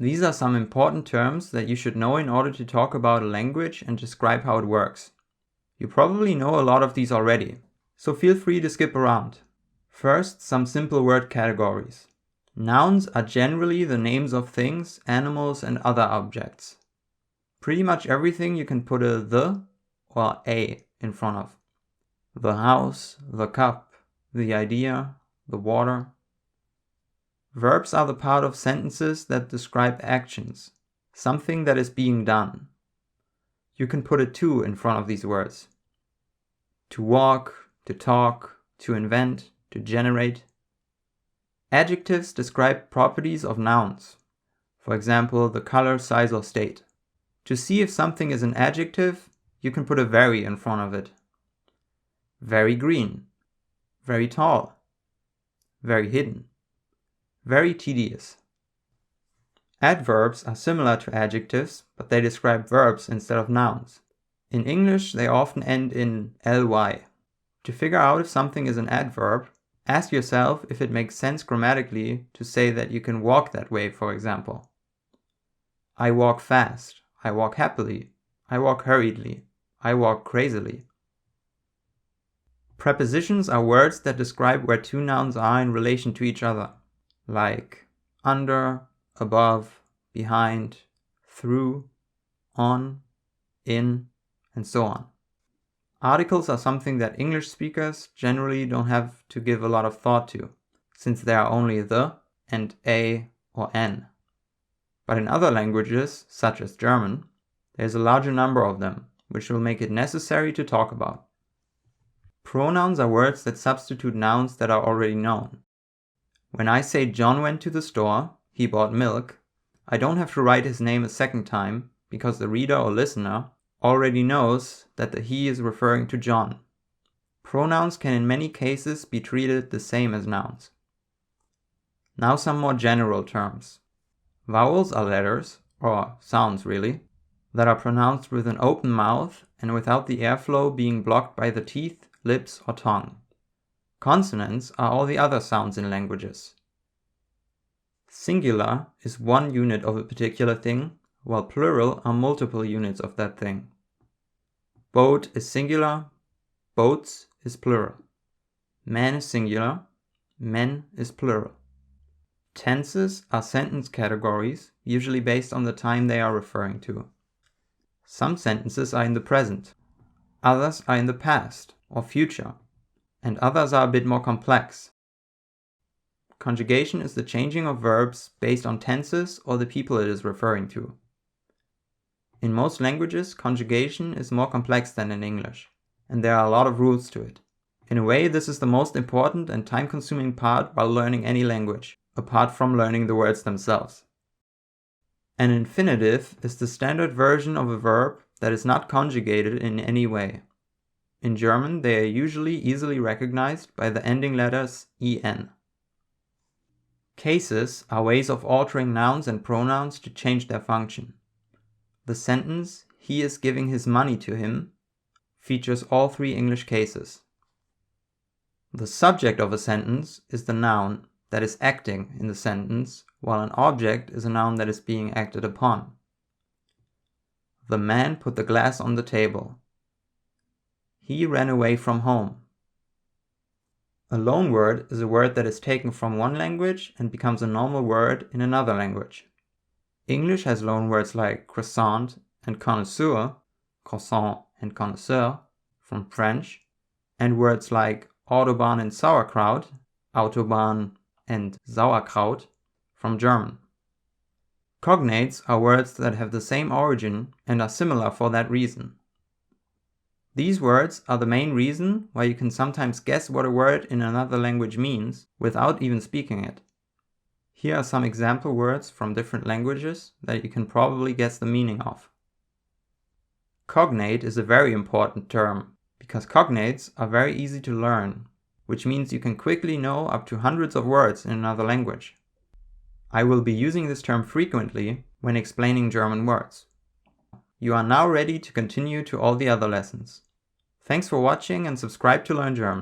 These are some important terms that you should know in order to talk about a language and describe how it works. You probably know a lot of these already, so feel free to skip around. First, some simple word categories. Nouns are generally the names of things, animals, and other objects. Pretty much everything you can put a the or a in front of. The house, the cup, the idea, the water. Verbs are the part of sentences that describe actions, something that is being done. You can put a to in front of these words. To walk, to talk, to invent, to generate. Adjectives describe properties of nouns. For example, the color, size, or state. To see if something is an adjective, you can put a very in front of it. Very green, very tall, very hidden, very tedious. Adverbs are similar to adjectives, but they describe verbs instead of nouns. In English, they often end in ly. To figure out if something is an adverb, ask yourself if it makes sense grammatically to say that you can walk that way, for example. I walk fast, I walk happily, I walk hurriedly, I walk crazily. Prepositions are words that describe where two nouns are in relation to each other, like under, above, behind, through, on, in, and so on. Articles are something that English speakers generally don't have to give a lot of thought to, since there are only the and a or an. But in other languages, such as German, there's a larger number of them, which will make it necessary to talk about. Pronouns are words that substitute nouns that are already known. When I say John went to the store, he bought milk, I don't have to write his name a second time because the reader or listener already knows that the he is referring to John. Pronouns can in many cases be treated the same as nouns. Now some more general terms. Vowels are letters, or sounds really, that are pronounced with an open mouth and without the airflow being blocked by the teeth, lips, or tongue. Consonants are all the other sounds in languages. Singular is one unit of a particular thing, while plural are multiple units of that thing. Boat is singular, boats is plural. Man is singular, men is plural. Tenses are sentence categories, usually based on the time they are referring to. Some sentences are in the present, others are in the past or future, and others are a bit more complex. Conjugation is the changing of verbs based on tenses or the people it is referring to. In most languages, conjugation is more complex than in English, and there are a lot of rules to it. In a way, this is the most important and time-consuming part while learning any language, apart from learning the words themselves. An infinitive is the standard version of a verb that is not conjugated in any way. In German, they are usually easily recognized by the ending letters en. Cases are ways of altering nouns and pronouns to change their function. The sentence, he is giving his money to him, features all three English cases. The subject of a sentence is the noun that is acting in the sentence, while an object is a noun that is being acted upon. The man put the glass on the table. He ran away from home. A loanword is a word that is taken from one language and becomes a normal word in another language. English has loanwords like croissant and connoisseur, croissant and connoisseur, from French, and words like Autobahn and sauerkraut, Autobahn and Sauerkraut, from German. Cognates are words that have the same origin and are similar for that reason. These words are the main reason why you can sometimes guess what a word in another language means without even speaking it. Here are some example words from different languages that you can probably guess the meaning of. Cognate is a very important term because cognates are very easy to learn, which means you can quickly know up to hundreds of words in another language. I will be using this term frequently when explaining German words. You are now ready to continue to all the other lessons. Thanks for watching and subscribe to learn German.